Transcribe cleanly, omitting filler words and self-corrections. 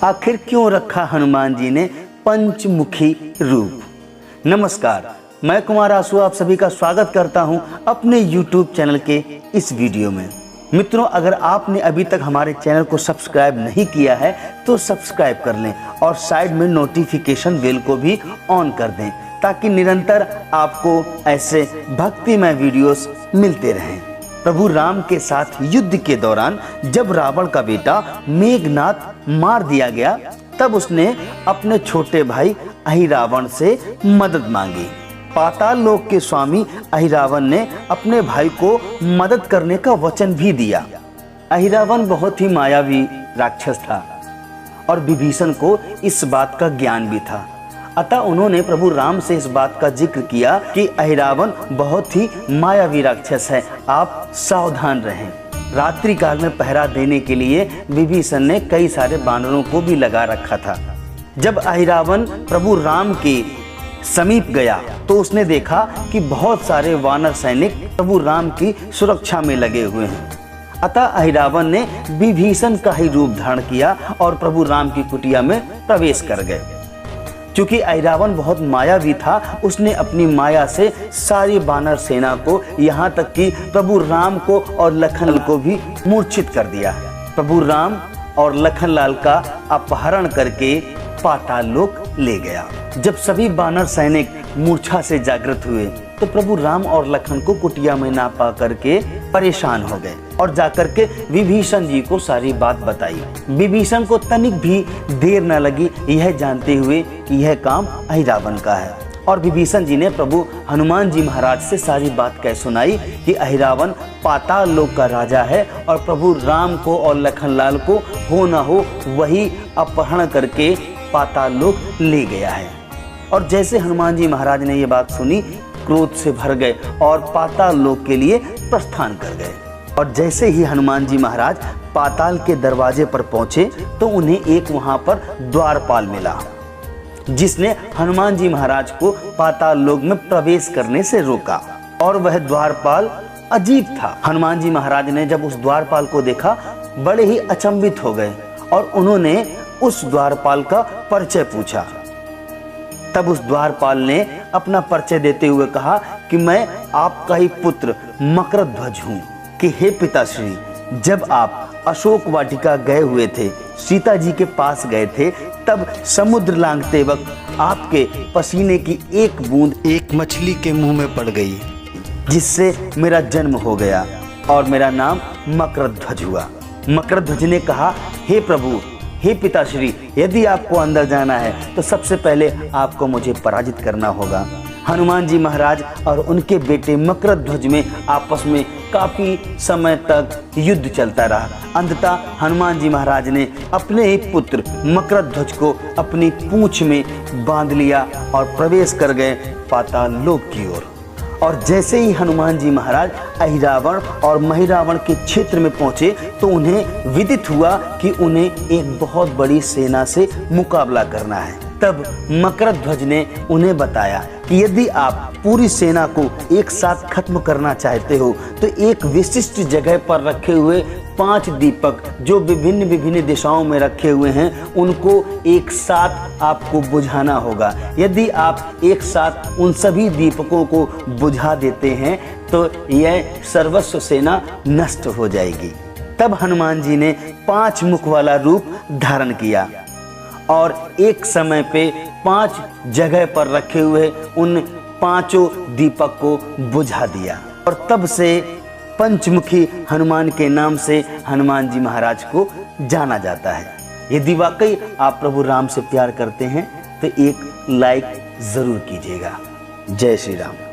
आखिर क्यों रखा हनुमान जी ने पंचमुखी रूप। नमस्कार, मैं कुमार आसू आप सभी का स्वागत करता हूं अपने YouTube चैनल के इस वीडियो में। मित्रों, अगर आपने अभी तक हमारे चैनल को सब्सक्राइब नहीं किया है तो सब्सक्राइब कर लें और साइड में नोटिफिकेशन बेल को भी ऑन कर दें ताकि निरंतर आपको ऐसे भक्तिमय वीडियोस मिलते रहें। प्रभु राम के साथ युद्ध के दौरान जब रावण का बेटा मेघनाद मार दिया गया तब उसने अपने छोटे भाई अहिरावण से मदद मांगी। पाताल लोक के स्वामी अहिरावण ने अपने भाई को मदद करने का वचन भी दिया। अहिरावण बहुत ही मायावी राक्षस था और विभीषण को इस बात का ज्ञान भी था। अतः उन्होंने प्रभु राम से इस बात का जिक्र किया कि अहिरावण बहुत ही मायावी राक्षस है, आप सावधान रहें। रात्रि काल में पहरा देने के लिए विभीषण ने कई सारे बानरों को भी लगा रखा था। जब अहिरावण प्रभु राम के समीप गया तो उसने देखा कि बहुत सारे वानर सैनिक प्रभु राम की सुरक्षा में लगे हुए हैं। अतः अहिरावण ने विभीषण का ही रूप धारण किया और प्रभु राम की कुटिया में प्रवेश कर गए। क्योंकि अहिरावण बहुत मायावी था, उसने अपनी माया से सारी वानर सेना को, यहाँ तक कि प्रभु राम को और लखन को भी मूर्छित कर दिया। प्रभु राम और लखनलाल का अपहरण करके पाताल लोक ले गया। जब सभी वानर सैनिक मूर्छा से जागृत हुए तो प्रभु राम और लखन को कुटिया में ना पा करके परेशान हो गए और जाकर के विभीषण जी को सारी बात बताई। विभीषण को तनिक भी देर न लगी यह जानते हुए कि यह काम अहिरावण का है और विभीषण जी ने प्रभु हनुमान जी महाराज से सारी बात कह सुनाई कि अहिरावण पाताल लोक का राजा है और प्रभु राम को और लखनलाल को हो न हो वही अपहरण करके पाताल लोक ले गया है। और जैसे हनुमान जी महाराज ने ये बात सुनी, क्रोध से भर गए और पाताल लोक के लिए प्रस्थान कर गए। और जैसे ही हनुमान जी महाराज पाताल के दरवाजे पर पहुंचे तो उन्हें एक वहां पर द्वारपाल मिला जिसने हनुमान जी महाराज को पाताल लोक में प्रवेश करने से रोका। और वह द्वारपाल अजीब था। हनुमान जी महाराज ने जब उस द्वारपाल को देखा बड़े ही अचंभित हो गए और उन्होंने उस द्वारपाल का परिचय पूछा। तब उस द्वारपाल ने अपना परिचय देते हुए कहा कि मैं आपका ही पुत्र मकरध्वज हूँ कि हे पिताश्री, जब आप अशोक वाटिका गए हुए थे, सीता जी के पास गए थे, तब समुद्र लांघते वक्त आपके पसीने की एक बूंद एक मछली के मुंह में पड़ गई जिससे मेरा जन्म हो गया और मेरा नाम मकरध्वज हुआ। मकरध्वज ने कहा, हे प्रभु, हे पिताश्री, यदि आपको अंदर जाना है तो सबसे पहले आपको मुझे पराजित करना होगा। हनुमान जी महाराज और उनके बेटे मकरध्वज में आपस में काफी समय तक युद्ध चलता रहा। अंततः हनुमान जी महाराज ने अपने ही पुत्र मकरध्वज को अपनी पूंछ में बांध लिया और प्रवेश कर गए पाताल लोक की ओर। और जैसे ही हनुमान जी महाराज अहिरावण और महिरावण के क्षेत्र में पहुंचे तो उन्हें विदित हुआ कि उन्हें एक बहुत बड़ी सेना से मुकाबला करना है। तब मकरध्वज ने उन्हें बताया कि यदि आप पूरी सेना को एक साथ खत्म करना चाहते हो तो एक विशिष्ट जगह पर रखे हुए 5 दीपक जो विभिन्न विभिन्न दिशाओं में रखे हुए हैं उनको एक साथ आपको बुझाना होगा। यदि आप एक साथ उन सभी दीपकों को बुझा देते हैं तो यह सर्वस्व सेना नष्ट हो जाएगी। तब हनुमान जी ने 5 मुख वाला रूप धारण किया और एक समय पे 5 जगह पर रखे हुए उन 5 दीपक को बुझा दिया और तब से पंचमुखी हनुमान के नाम से हनुमान जी महाराज को जाना जाता है। यदि वाकई आप प्रभु राम से प्यार करते हैं तो एक लाइक जरूर कीजिएगा। जय श्री राम।